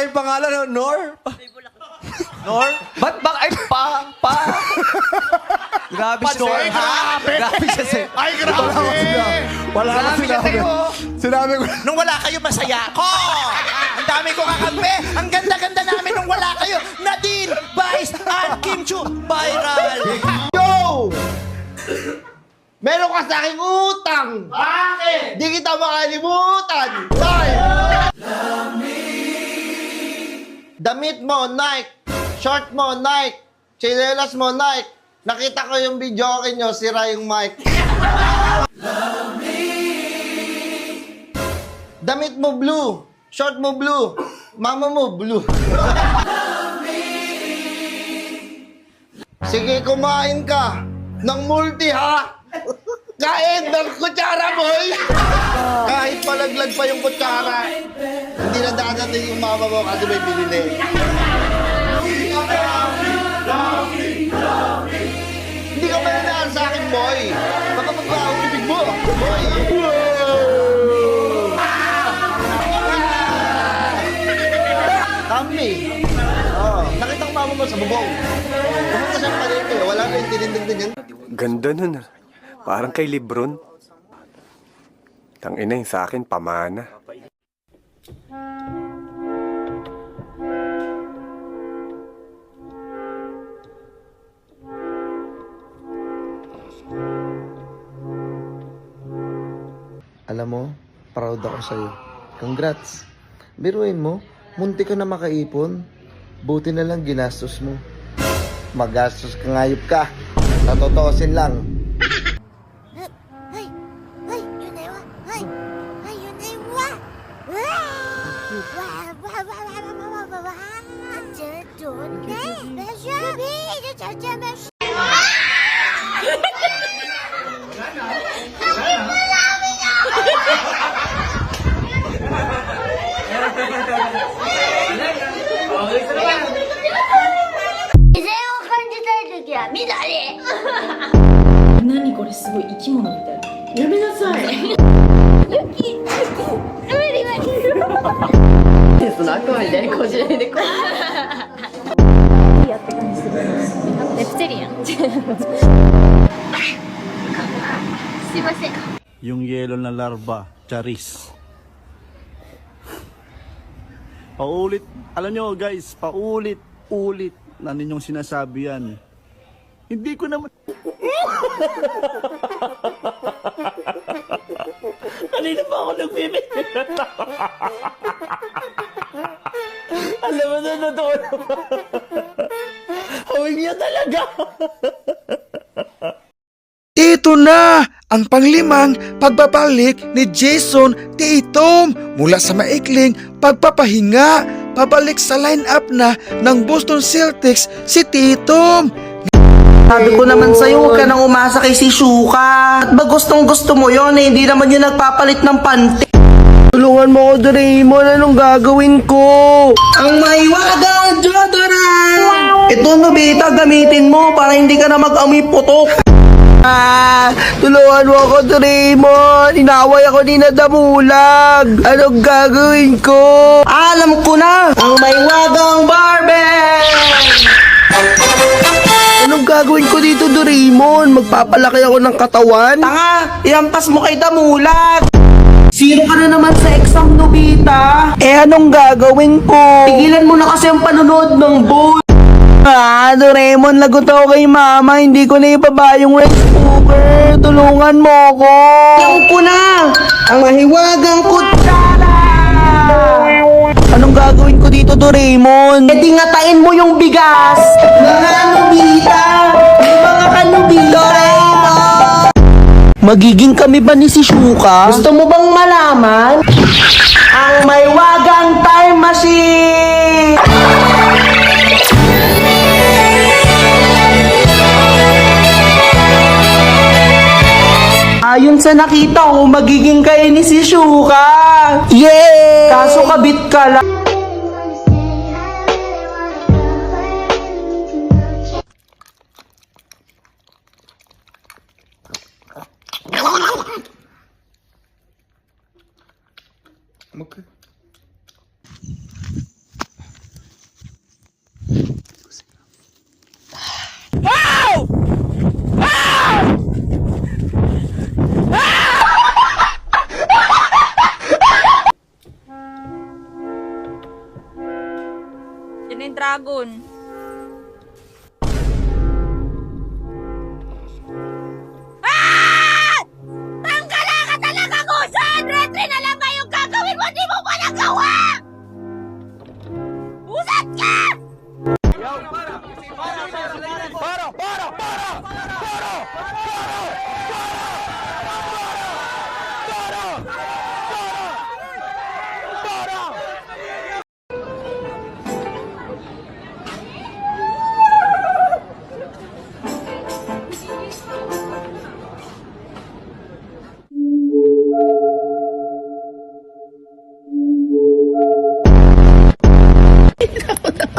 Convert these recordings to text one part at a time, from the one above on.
yung pangalan, no? Nor? Nor? Ba't ba? Ay, Grabe siya sa'yo. Grabe siya sa'yo. Ay, grabe! Wala ka Grabe siya sinabi. sa'yo. Sinabi ko. Nung wala kayo, masaya ako! Ang dami ko kakampi! Ang ganda-ganda namin nung wala kayo! Nadine, Vice, and Kim Chu, viral! Yo! Meron ka sa aking utang! Bakit? Di kita makalimutan! Bye! Damit mo, Nike. Short mo, Nike. Chinelas mo, Nike. Nakita ko yung video nyo, sira yung mic. Damit mo, blue. Short mo, blue. Mama mo, blue. Sige, kumain ka. Ng multi, ha? Kain ng kutsara, boy! Kahit malaglag pa yung kutsara, hindi na dadating yung mama mo kasi may binili. Hindi ka mananaan sa akin, boy! Papapagbaho ang bibig mo, boy! Kami! Oh, nakita ko mama mo sa bubong. Pumunta siya pa dito, wala na yung tinindin-din. Ganda nun ah. Parang kay Lebron. Tangina yung sa akin, pamana. Alam mo, proud ako sa'yo. Congrats! Biruin mo, munti ka na makaipon. Buti na lang ginastos mo. Magastos ka ngayop ka. Sa totoosin lang.何これすごい生き物みたいな。やめなさい。雪。無理無理。その悪魔みたいにこじられてこう。やって感じする。レプテリアン。すいません。 Yung yelo na larva, charis. Paulit, alam nyo guys, paulit-ulit na ninyong sinasabi yan. Hindi ko naman... Kanina pa ako nagpipit. Alam mo na, totoo naman. Hawig niya talaga. Ito na ang panglimang pagbabalik ni Jason Tatum mula sa maikling pagpapahinga pabalik sa lineup na ng Boston Celtics si Tatum. Sabi ko naman sa'yo, huwag ka nang umasa kay si Shuka. At ba gustong gusto mo yun eh, hindi naman yun nagpapalit ng panty. Tulungan mo ko, Doraemon, anong gagawin ko? Ang maiwagang deodorant! Ito, Nobita, gamitin mo para hindi ka na mag-amoy putok. Tulungan mo ako, Doraemon. Inaway ako ni Nadamulag. Anong gagawin ko? Alam ko na! Ang maiwagang Barbie! Anong gagawin ko dito, Doraemon? Magpapalaki ako ng katawan? Tanga! Iampas mo kay Damulag! Zero ka na naman sa exam, Nobita! Eh, anong gagawin ko? Tigilan mo na kasi ang panonood ng boy! Doraemon, lagot ako kay mama. Hindi ko na ibaba yung rice cooker. Tulungan mo ako. Alam ko na! Ang mahiwagang kutsara! Anong gagawin ko dito, Doraemon? E di ngatain mo yung bigas! Mga Nobita! Mga kanobita! Doraemon! Magiging kami ba ni si Shuka? Gusto mo bang malaman? Ang mahiwagang time machine! Ayon sa nakita ko, magiging kayo ni si Shuka. Yay! Kaso kabit ka lang. tayong dragon. Ah! Tangkala ka talaga, Kusan! Retry na lang ba yung gagawin mo? Di mo pa nagawa! Usat ka!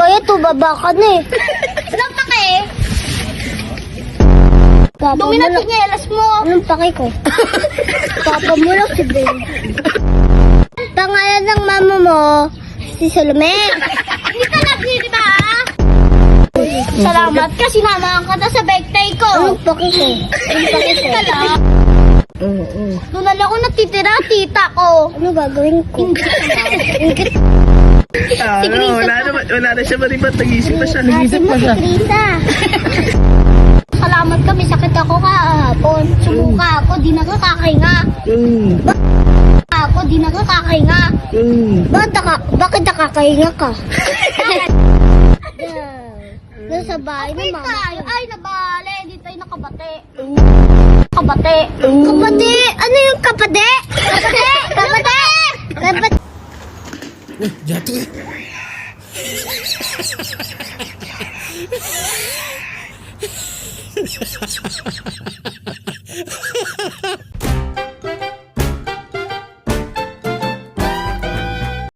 Kaya tubaba ka na eh. Anong pake? Dumi na tinyelas mo. Anong pake ko? Papa mo lang si Ben. Pangalan ng mama mo, si Salome. Hindi ka lagi, di ba? Salamat ka, sinamahan ka na sa birthday ko. Anong pake ko? Anong pake ko? Doon na lang ako natitira, tita ko. Ano gagawin ko? Ingit. Wala na siya maribat. Nag-iisip pa siya. Krisa. Salamat kami, sakit ako kahapon. Sumuka ako, di nakakakahinga. Ako, di nakakakahinga. Bakit nakakahinga ka? Nasa bahay na mama. Ay, nabale. Hindi tayo nakabate. Kabate. Kabate? Ano yung kabate? Kabate? Kabate? Kabate? Jatuh eh.